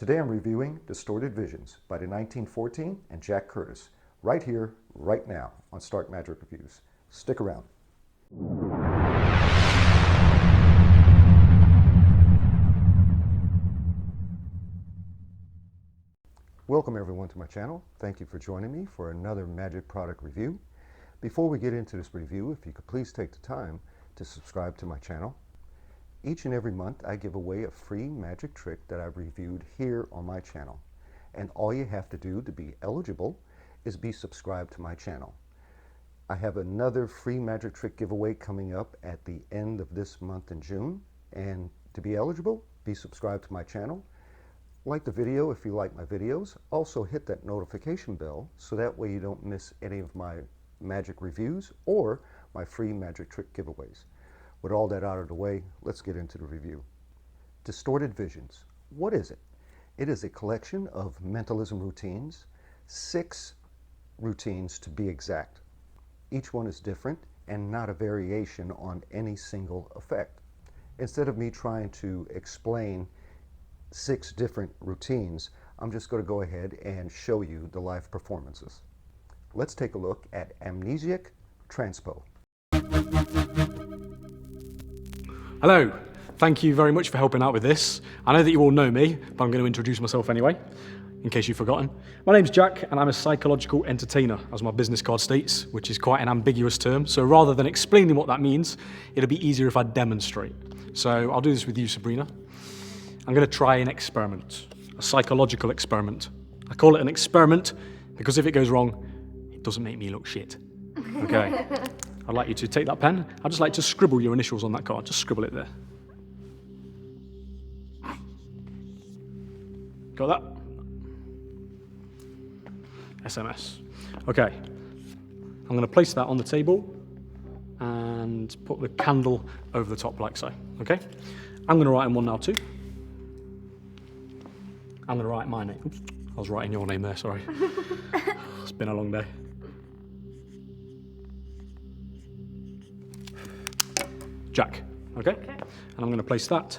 Today I'm reviewing Distorted Visions by the 1914 and Jack Curtis, right here, right now on Stark Magic Reviews. Stick around. Welcome everyone to my channel. Thank you for joining me for another magic product review. Before we get into this review, if you could please take the time to subscribe to my channel. Each and every month I give away a free magic trick that I've reviewed here on my channel. And all you have to do to be eligible is be subscribed to my channel. I have another free magic trick giveaway coming up at the end of this month in June. And to be eligible, be subscribed to my channel. Like the video if you like my videos. Also hit that notification bell so that way you don't miss any of my magic reviews or my free magic trick giveaways. With all that out of the way, let's get into the review. Distorted Visions. What is it? It is a collection of mentalism routines, 6 routines to be exact. Each one is different and not a variation on any single effect. Instead of me trying to explain 6 different routines, I'm just going to go ahead and show you the live performances. Let's take a look at Amnesiac Transpo. Hello, thank you very much for helping out with this. I know that you all know me, but I'm going to introduce myself anyway, in case you've forgotten. My name's Jack, and I'm a psychological entertainer, as my business card states, which is quite an ambiguous term. So rather than explaining what that means, it'll be easier if I demonstrate. So I'll do this with you, Sabrina. I'm going to try an experiment, a psychological experiment. I call it an experiment because if it goes wrong, it doesn't make me look shit. Okay. I'd like you to take that pen. I'd just like to scribble your initials on that card. Just scribble it there. Got that? SMS. Okay. I'm going to place that on the table and put the candle over the top like so. Okay? I'm going to write in one now too. I'm going to write my name. Oops. I was writing your name there, sorry. It's been a long day. Jack, okay? And I'm going to place that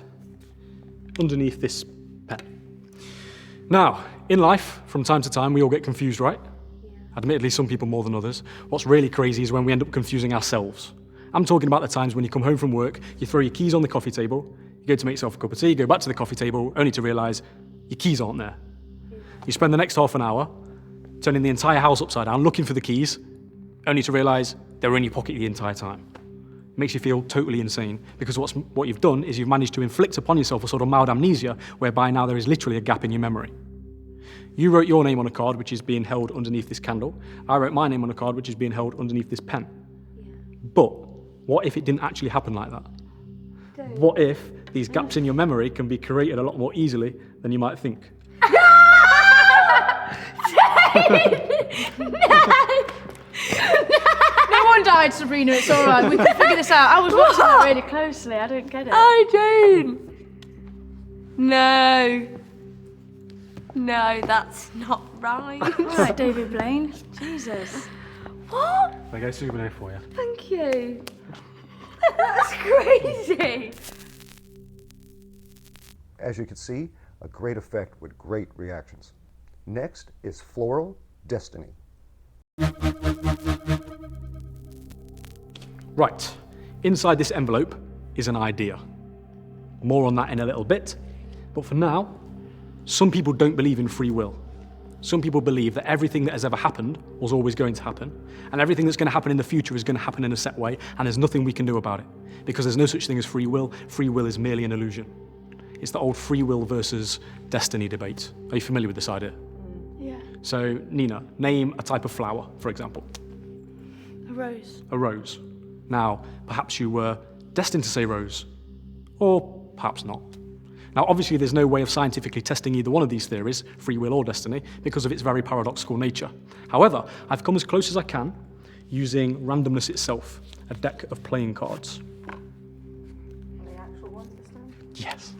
underneath this pen. Now, in life, from time to time, we all get confused, right? Yeah. Admittedly, some people more than others. What's really crazy is when we end up confusing ourselves. I'm talking about the times when you come home from work, you throw your keys on the coffee table, you go to make yourself a cup of tea, you go back to the coffee table, only to realise your keys aren't there. Yeah. You spend the next half an hour turning the entire house upside down, looking for the keys, only to realise they were in your pocket the entire time. It makes you feel totally insane because what you've done is you've managed to inflict upon yourself a sort of mild amnesia whereby now there is literally a gap in your memory. You wrote your name on a card which is being held underneath this candle. I wrote my name on a card which is being held underneath this pen. Yeah. But what if it didn't actually happen like that? What if these gaps in your memory can be created a lot more easily than you might think? No one died, Sabrina, it's all right. We can figure this out. I was watching that really closely. I don't get it. I don't. No, that's not right. All right, David Blaine. Jesus. What? There goes Subliminal for you. Thank you. That's crazy. As you can see, a great effect with great reactions. Next is Floral Destiny. Right, inside this envelope is an idea. More on that in a little bit, but for now, some people don't believe in free will. Some people believe that everything that has ever happened was always going to happen, and everything that's going to happen in the future is going to happen in a set way, and there's nothing we can do about it, because there's no such thing as free will. Free will is merely an illusion. It's the old free will versus destiny debate. Are you familiar with this idea? Yeah. So, Nina, name a type of flower, for example. A rose. A rose. Now, perhaps you were destined to say rose, or perhaps not. Now, obviously, there's no way of scientifically testing either one of these theories, free will or destiny, because of its very paradoxical nature. However, I've come as close as I can using randomness itself, a deck of playing cards. The actual ones this time? Yes.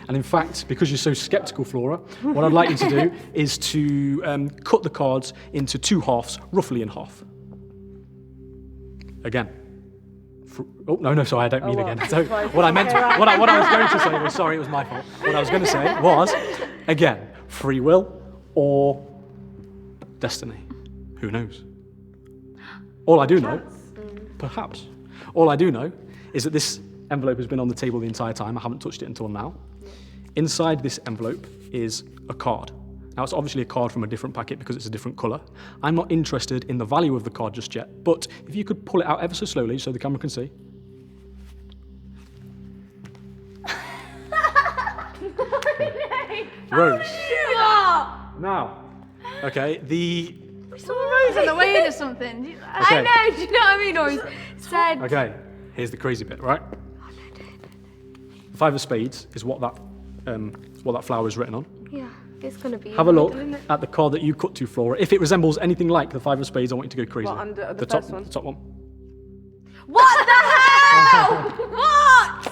And in fact, because you're so skeptical, Flora, what I'd like you to do is to cut the cards into 2 halves, roughly in half. Again, Oh, no, sorry, I don't mean what? again. So what I meant, what I was going to say was, sorry, it was my fault. What I was going to say was, again, free will or destiny. Who knows? All I do know, perhaps, all I do know is that this envelope has been on the table the entire time. I haven't touched it until now. Inside this envelope is a card. Now, it's obviously a card from a different packet because it's a different colour. I'm not interested in the value of the card just yet, but if you could pull it out ever so slowly so the camera can see. Rose. Now, okay, the... We saw a rose on the way in or something. Okay. I know, do you know what I mean? Or he said... Okay, here's the crazy bit, right? The 5 of spades is what that flower is written on. Yeah, it's going to be... Have a look at the card that you cut to, Flora. If it resembles anything like the 5 of spades, I want you to go crazy. What, under the top, first one? The top one. What the hell? What?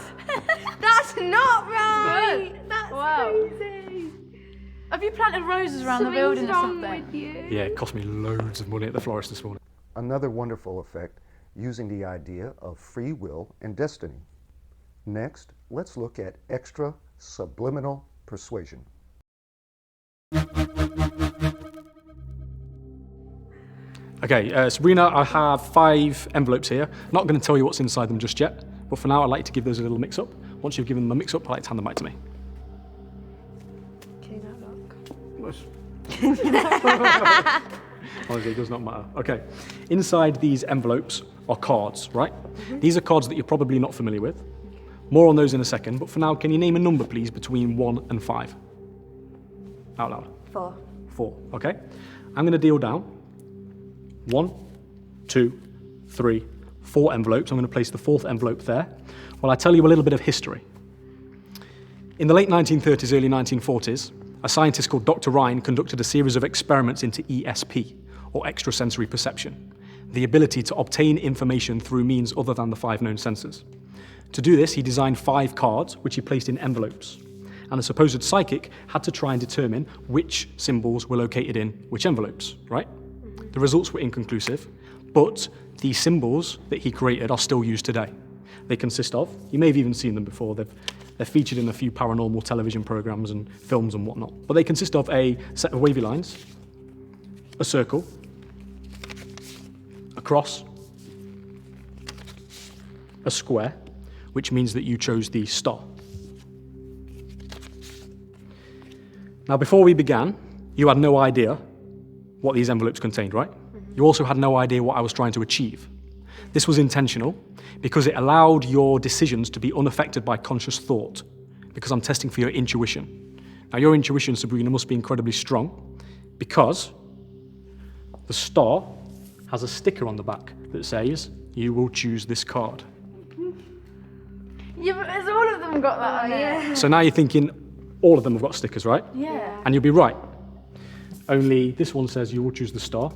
That's not right. That's crazy. Have you planted roses around the Something's building or wrong something? with you. Yeah, it cost me loads of money at the florist this morning. Another wonderful effect using the idea of free will and destiny. Next, let's look at extra subliminal persuasion. Okay, Sabrina, I have 5 envelopes here. Not going to tell you what's inside them just yet, but for now I'd like to give those a little mix-up. Once you've given them a mix-up, I'd like to hand them back to me. Can you not look? Honestly, it does not matter. Okay, inside these envelopes are cards, right? These are cards that you're probably not familiar with. More on those in a second, but for now, can you name a number, please, between 1 and 5? Out loud. 4. 4, okay? I'm going to deal down 1, 2, 3, 4 envelopes. I'm going to place the 4th envelope there. Well, I tell you a little bit of history. In the late 1930s, early 1940s, a scientist called Dr. Ryan conducted a series of experiments into ESP, or extrasensory perception, the ability to obtain information through means other than the 5 known senses. To do this, he designed 5 cards, which he placed in envelopes. And the supposed psychic had to try and determine which symbols were located in which envelopes, right? The results were inconclusive, but the symbols that he created are still used today. They consist of, you may have even seen them before, they're featured in a few paranormal television programs and films and whatnot, but they consist of a set of wavy lines, a circle, a cross, a square, which means that you chose the star. Now, before we began, you had no idea what these envelopes contained, right? You also had no idea what I was trying to achieve. This was intentional because it allowed your decisions to be unaffected by conscious thought, because I'm testing for your intuition. Now, your intuition, Sabrina, must be incredibly strong because the star has a sticker on the back that says, "You will choose this card." Yeah, but has all of them got that on there? So now you're thinking all of them have got stickers, right? Yeah. And you'll be right. Only this one says you will choose the star.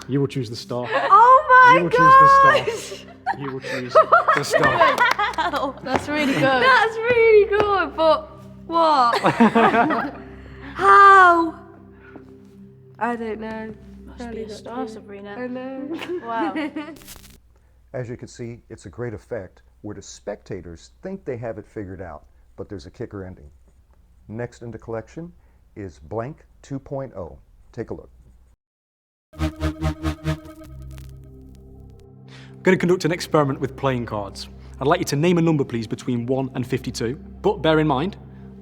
You will choose the star. Oh my You will god! choose the star. You will choose the star. That's really good. That's really good, but what? How? I don't know. Must be a star, Sabrina. I know. Wow. As you can see, it's a great effect where the spectators think they have it figured out, but there's a kicker ending. Next in the collection is Blank 2.0. Take a look. I'm going to conduct an experiment with playing cards. I'd like you to name a number, please, between 1 and 52. But bear in mind,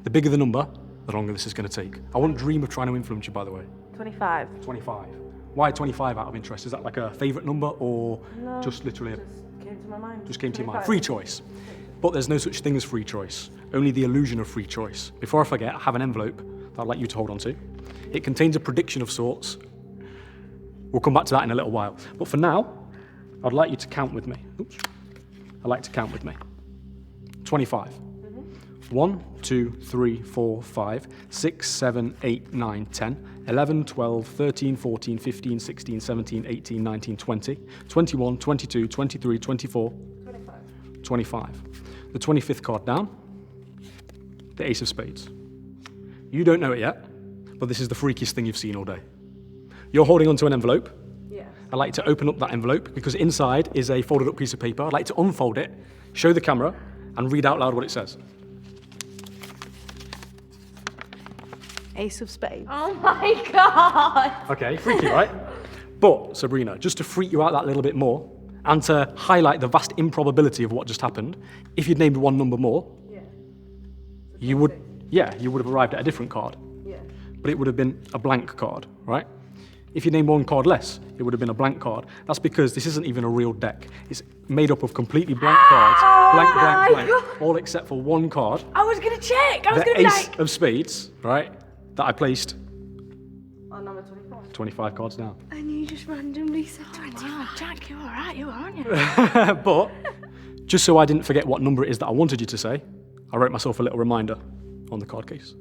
the bigger the number, the longer this is going to take. I wouldn't dream of trying to influence you, by the way. 25. 25. Why 25 out of interest? Is that like a favourite number or just literally Came to my mind. just came to your mind? 25. Free choice. But there's no such thing as free choice, only the illusion of free choice. Before I forget, I have an envelope that I'd like you to hold on to. It contains a prediction of sorts. We'll come back to that in a little while. But for now, I'd like you to count with me. Oops. I'd like to count with me. 25. 1, 2, 3, 4, 5, 6, 7, 8, 9, 10, 11, 12, 13, 14, 15, 16, 17, 18, 19, 20, 21, 22, 23, 24, 25. The 25th card down, the Ace of Spades. You don't know it yet, but this is the freakiest thing you've seen all day. You're holding onto an envelope, Yeah. I'd like you to open up that envelope because inside is a folded up piece of paper. I'd like you to unfold it, show the camera, and read out loud what it says. Ace of spades. Oh my God. Okay, freaky, right? But, Sabrina, just to freak you out that little bit more, and to highlight the vast improbability of what just happened, if you'd named one number more, you would have arrived at a different card. Yeah. But it would have been a blank card, right? If you named one card less, it would have been a blank card. That's because this isn't even a real deck. It's made up of completely blank cards, blank, all except for one card, I was going to check. I was the going to be ace like... of spades, right, that I placed On number 24. 25 cards down. And you just randomly said Wow, Jack, you're all right, you are, aren't you? But, just so I didn't forget what number it is that I wanted you to say, I wrote myself a little reminder on the card case.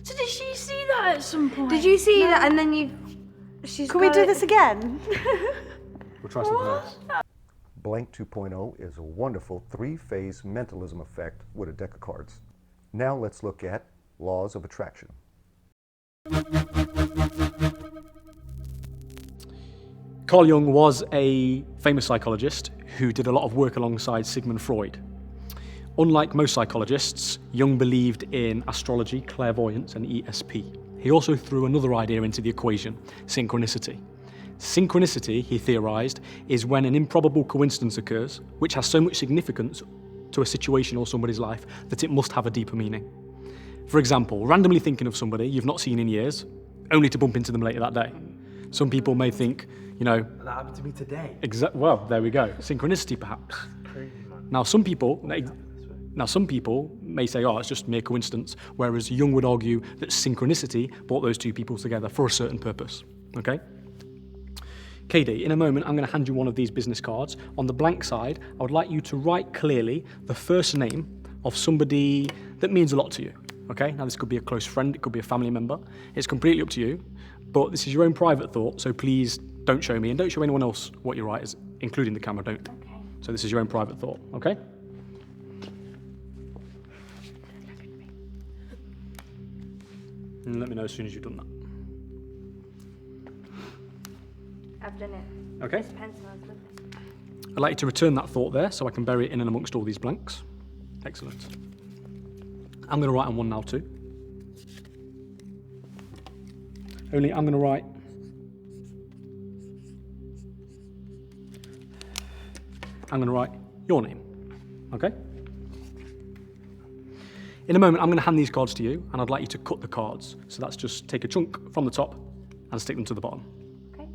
So did she see that at some point? Did you see that? And then she's Can we got do it- this again? We'll try something else. Blank 2.0 is a wonderful three-phase mentalism effect with a deck of cards. Now let's look at laws of attraction. Carl Jung was a famous psychologist who did a lot of work alongside Sigmund Freud. Unlike most psychologists, Jung believed in astrology, clairvoyance, and ESP. He also threw another idea into the equation, synchronicity. Synchronicity, he theorized, is when an improbable coincidence occurs, which has so much significance to a situation or somebody's life that it must have a deeper meaning. For example, randomly thinking of somebody you've not seen in years, only to bump into them later that day. Some people may think, you know... That happened to me today. Well, there we go. Synchronicity, perhaps. Crazy, man. Now, some people may say, oh, it's just mere coincidence, whereas Jung would argue that synchronicity brought those two people together for a certain purpose, okay? Katie, in a moment, I'm going to hand you one of these business cards. On the blank side, I would like you to write clearly the first name of somebody that means a lot to you, okay? Now, this could be a close friend, it could be a family member. It's completely up to you, but this is your own private thought, so please don't show me and don't show anyone else what you write, including the camera, don't. Okay. So this is your own private thought, okay? And let me know as soon as you've done that. I've done it. Okay? This pen smells lovely. I'd like you to return that thought there so I can bury it in and amongst all these blanks. Excellent. I'm going to write on one now too. Only I'm going to write your name, okay? In a moment, I'm going to hand these cards to you, and I'd like you to cut the cards. So that's just take a chunk from the top and stick them to the bottom. Okay.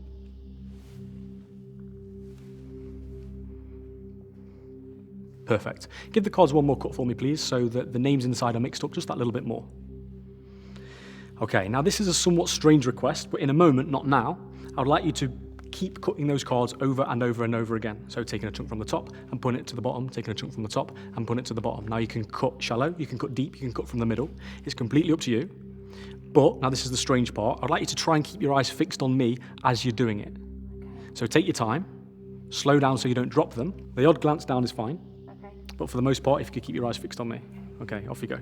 Perfect. Give the cards one more cut for me, please, so that the names inside are mixed up just that little bit more. Okay, now this is a somewhat strange request, but in a moment, not now, I would like you to keep cutting those cards over and over and over again. So taking a chunk from the top and putting it to the bottom, taking a chunk from the top and putting it to the bottom. Now you can cut shallow, you can cut deep, you can cut from the middle. It's completely up to you. But, now this is the strange part, I'd like you to try and keep your eyes fixed on me as you're doing it. So take your time, slow down so you don't drop them. The odd glance down is fine. Okay. But for the most part, if you could keep your eyes fixed on me. Okay, off you go.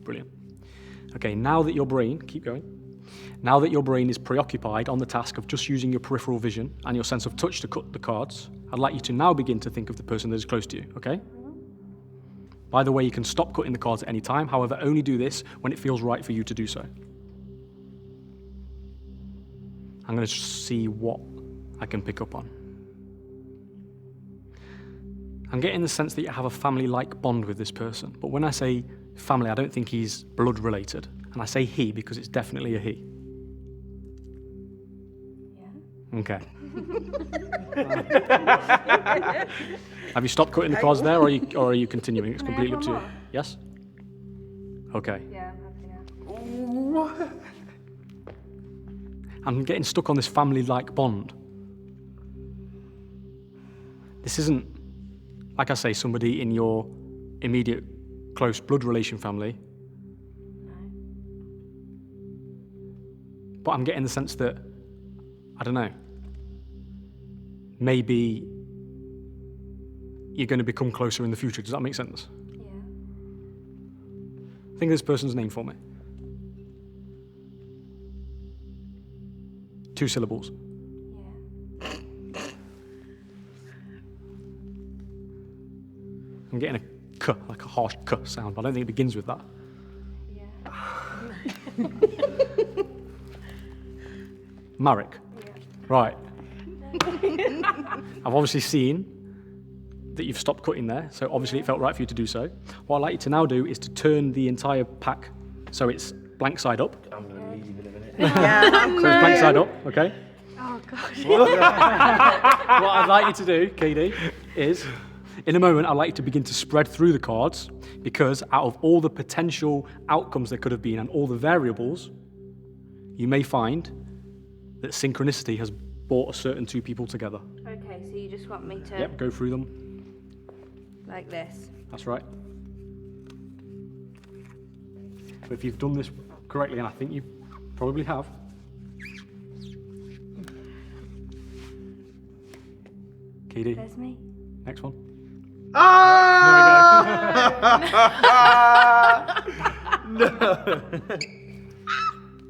Brilliant. Okay, now that your brain, keep going. Now that your brain is preoccupied on the task of just using your peripheral vision and your sense of touch to cut the cards, I'd like you to now begin to think of the person that is close to you, okay? By the way, you can stop cutting the cards at any time, however, only do this when it feels right for you to do so. I'm going to see what I can pick up on. I'm getting the sense that you have a family-like bond with this person, but when I say family, I don't think he's blood-related, and I say he because it's definitely a he. Okay. Have you stopped cutting the cards there, or are you continuing? It's completely up to you. Yes? Okay. Yeah, I'm happy now. I'm getting stuck on this family-like bond. This isn't, like I say, somebody in your immediate close blood relation family. But I'm getting the sense that, I don't know, maybe you're going to become closer in the future. Does that make sense? Yeah. Think of this person's name for me. 2 syllables. Yeah. I'm getting a k, like a harsh k sound, but I don't think it begins with that. Yeah. Marek. Right. I've obviously seen that you've stopped cutting there, so obviously it felt right for you to do so. What I'd like you to now do is to turn the entire pack so it's blank side up. I'm gonna leave in a minute. So it's blank side up, okay? Oh gosh. What I'd like you to do, KD, is in a moment I'd like you to begin to spread through the cards, because out of all the potential outcomes there could have been and all the variables, you may find that synchronicity has brought a certain 2 people together. Okay, so you just want me to Yep, go through them. like this. That's right. But if you've done this correctly, and I think you probably have, KD, There's me. next one.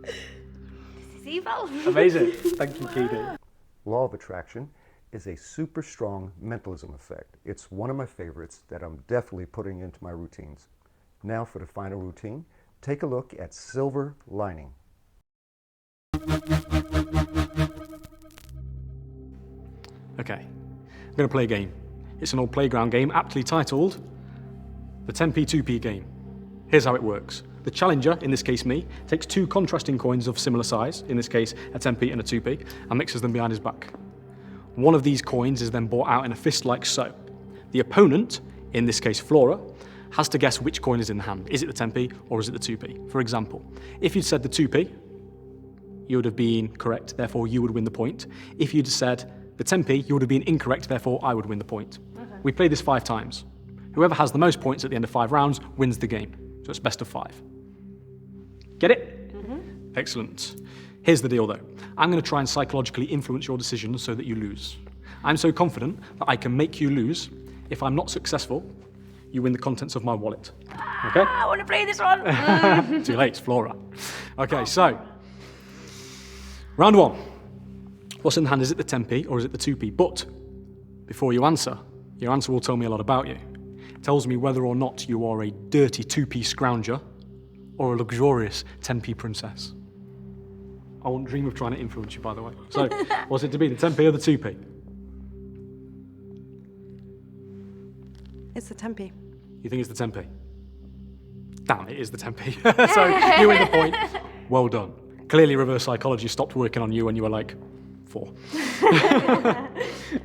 This is evil. Amazing. Thank you, KD. Law of attraction is a super strong mentalism effect. It's one of my favorites that I'm definitely putting into my routines. Now for the final routine, take a look at silver lining. Okay, I'm going to play a game. It's an old playground game aptly titled the 10p 2p game. Here's how it works. The challenger, in this case me, takes 2 contrasting coins of similar size, in this case a 10p and a 2p, and mixes them behind his back. One of these coins is then brought out in a fist like so. The opponent, in this case Flora, has to guess which coin is in the hand. Is it the 10p or is it the 2p? For example, if you'd said the 2p, you would have been correct, therefore you would win the point. If you'd said the 10p, you would have been incorrect, therefore I would win the point. We play this 5 times. Whoever has the most points at the end of 5 rounds wins the game. So it's best of 5. Get it? Excellent. Here's the deal though. I'm going to try and psychologically influence your decisions so that you lose. I'm so confident that I can make you lose. If I'm not successful, you win the contents of my wallet. Okay? I want to play this one. Too late, it's Flora. Okay, so round 1. What's in the hand? Is it the 10p or is it the 2p? But before you answer, your answer will tell me a lot about you. It tells me whether or not you are a dirty 2p scrounger or a luxurious 10p princess. I won't dream of trying to influence you, by the way. So, what's it to be, the 10p or the 2p? It's the 10p. You think it's the 10p? Damn, it is the 10p. So, you win the point. Well done. Clearly, reverse psychology stopped working on you when you were like 4.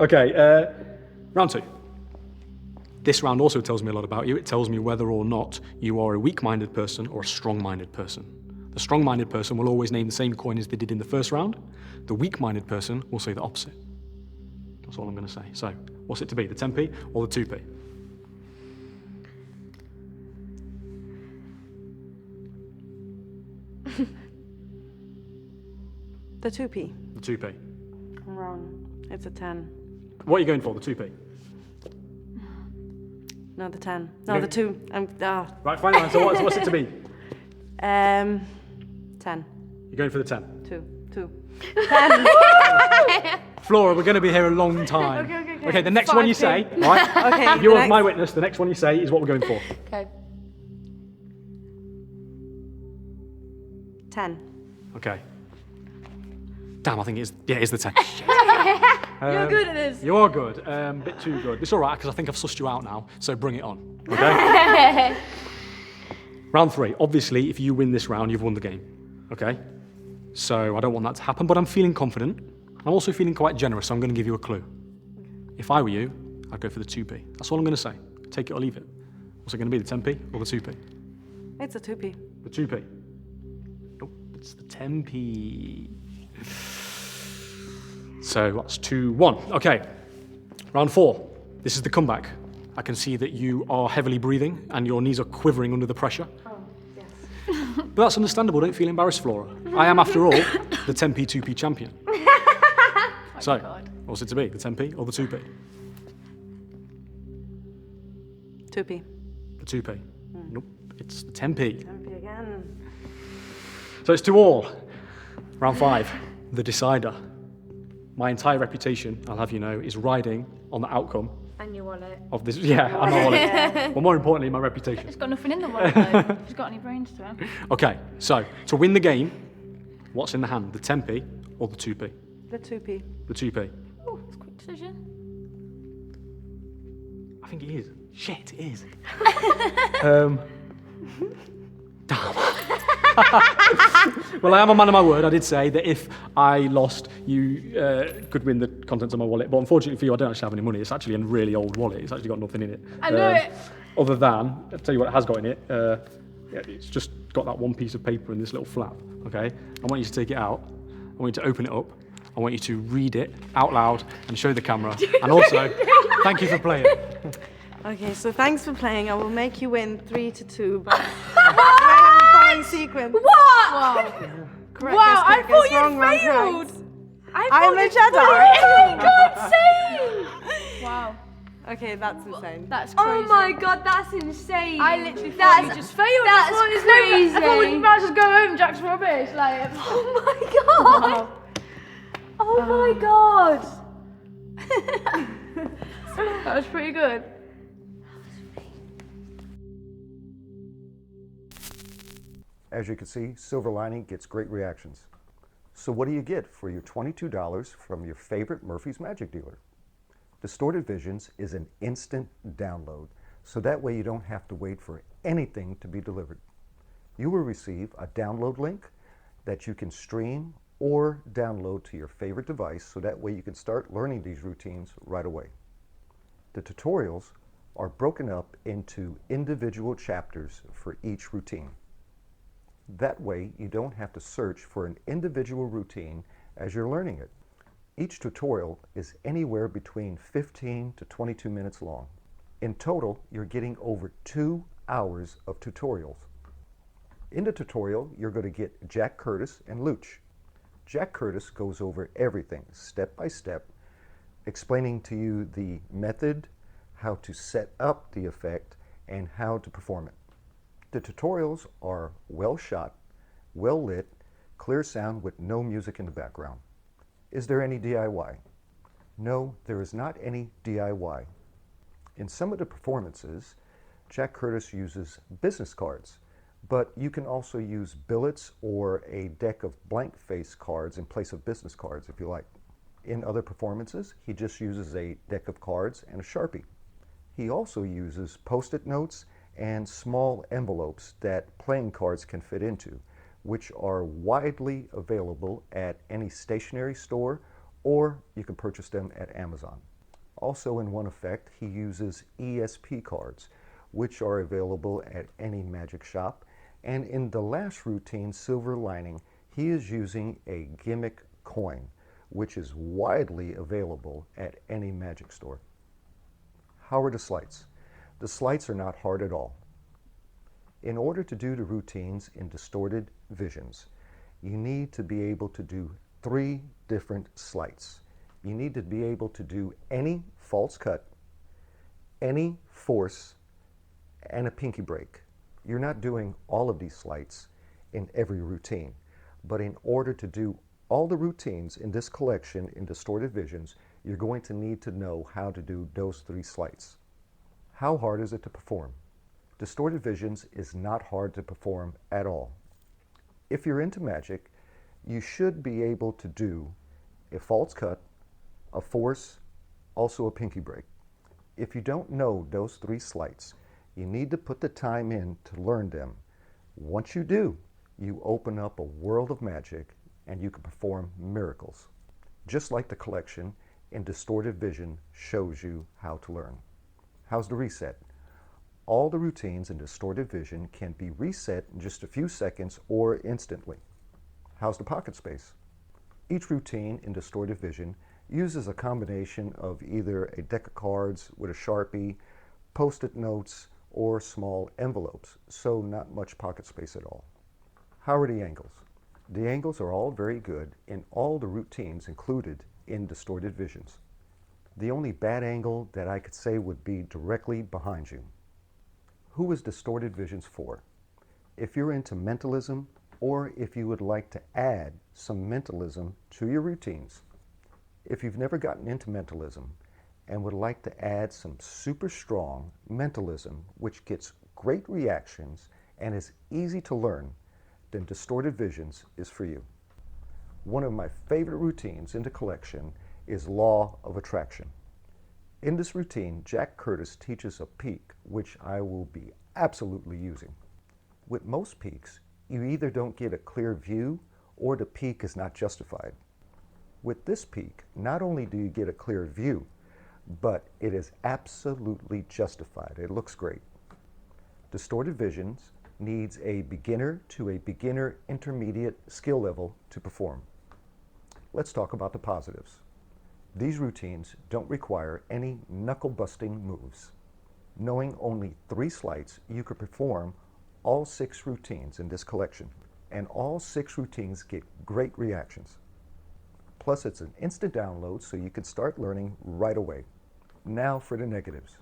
Okay, round 2. This round also tells me a lot about you. It tells me whether or not you are a weak-minded person or a strong-minded person. The strong-minded person will always name the same coin as they did in the first round. The weak-minded person will say the opposite. That's all I'm going to say. So, what's it to be, the 10p or the 2p? The 2p. The 2p. I'm wrong. It's a 10. What are you going for, the 2p? No, the 10. No, No. the 2. Right, final answer. What's it to be? 10. You're going for the 10. 2. Flora, we're going to be here a long time. Okay, the next one you say, right? Okay. You're the next- my witness. The next one you say is what we're going for. Okay. 10. Okay. Damn, I think it's the 10. You're good at this. You are good. Bit too good. It's all right because I think I've sussed you out now. So bring it on. Okay. Round 3. Obviously, if you win this round, you've won the game. Okay. So I don't want that to happen, but I'm feeling confident. I'm also feeling quite generous. So I'm going to give you a clue. If I were you, I'd go for the 2p. That's all I'm going to say. Take it or leave it. What's it going to be? The 10p or the 2p? It's a 2p. The 2p. Nope. It's the 10p. So that's 2-1. Okay, round 4. This is the comeback. I can see that you are heavily breathing and your knees are quivering under the pressure. Oh, yes. But that's understandable. Don't feel embarrassed, Flora. I am, after all, the 10p 2p champion. So, what's it to be? The 10p or the 2p? 2p. The 2p. Nope. It's the 10p. 10p again. So it's 2-all. Round 5. the decider. My entire reputation, I'll have you know, is riding on the outcome And your wallet. of this. Yeah, and my wallet. But more importantly, my reputation. It's got nothing in the wallet though. She's got any brains to him. Okay, so to win the game, what's in the hand? The 10p or the 2p? The 2p. The 2p. Oh, it's a quick decision. I think it is. Shit, it is. Damn. Well, I am a man of my word. I did say that if I lost, you could win the contents of my wallet. But unfortunately for you, I don't actually have any money. It's actually a really old wallet. It's actually got nothing in it. I know it. Other than, I'll tell you what it has got in it. Yeah, it's just got that one piece of paper in this little flap, okay? I want you to take it out. I want you to open it up. I want you to read it out loud and show the camera. And also, thank you for playing. Okay, so thanks for playing. I will make you win 3-2 by the following sequence. What? Wow. Correct, Wow, I guess correct, thought guess you wrong, wrong, failed. correct. I I'm a Jedi. God's sake. Wow. Okay, that's insane. That's crazy. Oh my god, that's insane. I literally thought you just failed. That's I thought we crazy. might just go home, Jack's rubbish. Like, Oh my god. Oh my god. that was pretty good. As you can see, Silver Lining gets great reactions. So what do you get for your $22 from your favorite Murphy's Magic dealer? Distorted Visions is an instant download, so that way you don't have to wait for anything to be delivered. You will receive a download link that you can stream or download to your favorite device, so that way you can start learning these routines right away. The tutorials are broken up into individual chapters for each routine. That way you don't have to search for an individual routine as you're learning it. Each tutorial is anywhere between 15 to 22 minutes long. In total, you're getting over 2 hours of tutorials. In the tutorial, you're going to get Jack Curtis and Luch. Jack Curtis goes over everything step by step, explaining to you the method, how to set up the effect, and how to perform it. The tutorials are well shot, well lit, clear sound with no music in the background. Is there any DIY? No, there is not any DIY. In some of the performances, Jack Curtis uses business cards, but you can also use billets or a deck of blank face cards in place of business cards if you like. In other performances, he just uses a deck of cards and a Sharpie. He also uses Post-it notes and small envelopes that playing cards can fit into, which are widely available at any stationery store, or you can purchase them at Amazon. Also in one effect, he uses ESP cards, which are available at any magic shop. And in the last routine, Silver Lining, he is using a gimmick coin, which is widely available at any magic store. How are the sleights? The sleights are not hard at all. In order to do the routines in Distorted Visions, you need to be able to do 3 different sleights. You need to be able to do any false cut, any force, and a pinky break. You're not doing all of these sleights in every routine, but in order to do all the routines in this collection in Distorted Visions, you're going to need to know how to do those 3 sleights. How hard is it to perform? Distorted Visions is not hard to perform at all. If you're into magic, you should be able to do a false cut, a force, also a pinky break. If you don't know those 3 sleights, you need to put the time in to learn them. Once you do, you open up a world of magic and you can perform miracles. Just like the collection in Distorted Vision shows you how to learn. How's the reset? All the routines in Distorted Vision can be reset in just a few seconds or instantly. How's the pocket space? Each routine in Distorted Vision uses a combination of either a deck of cards with a Sharpie, Post-it notes, or small envelopes, so not much pocket space at all. How are the angles? The angles are all very good in all the routines included in Distorted Visions. The only bad angle that I could say would be directly behind you. Who is Distorted Visions for? If you're into mentalism, or if you would like to add some mentalism to your routines. If you've never gotten into mentalism and would like to add some super strong mentalism, which gets great reactions and is easy to learn, then Distorted Visions is for you. One of my favorite routines in the collection is Law of Attraction. In this routine, Jack Curtis teaches a peak, which I will be absolutely using. With most peaks, you either don't get a clear view or the peak is not justified. With this peak, not only do you get a clear view, but it is absolutely justified. It looks great. Distorted Visions needs a beginner to a beginner intermediate skill level to perform. Let's talk about the positives. These routines don't require any knuckle-busting moves. Knowing only 3 sleights, you could perform all 6 routines in this collection, and all 6 routines get great reactions. Plus, it's an instant download, so you can start learning right away. Now for the negatives.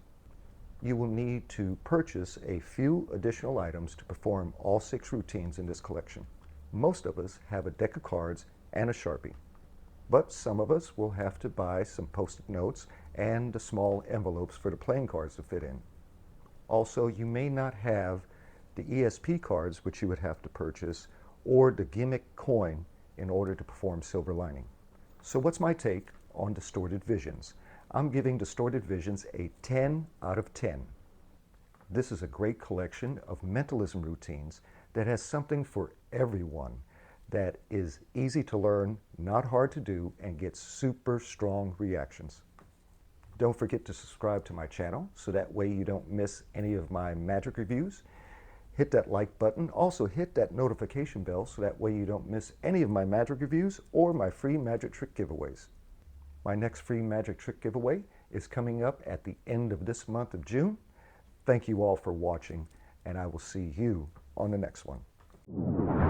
You will need to purchase a few additional items to perform all 6 routines in this collection. Most of us have a deck of cards and a Sharpie, but some of us will have to buy some Post-it notes and the small envelopes for the playing cards to fit in. Also, you may not have the ESP cards, which you would have to purchase, or the gimmick coin in order to perform Silver Lining. So what's my take on Distorted Visions? I'm giving Distorted Visions a 10 out of 10. This is a great collection of mentalism routines that has something for everyone, that is easy to learn, not hard to do, and gets super strong reactions. Don't forget to subscribe to my channel so that way you don't miss any of my magic reviews. Hit that like button. Also hit that notification bell so that way you don't miss any of my magic reviews or my free magic trick giveaways. My next free magic trick giveaway is coming up at the end of this month of June. Thank you all for watching, and I will see you on the next one.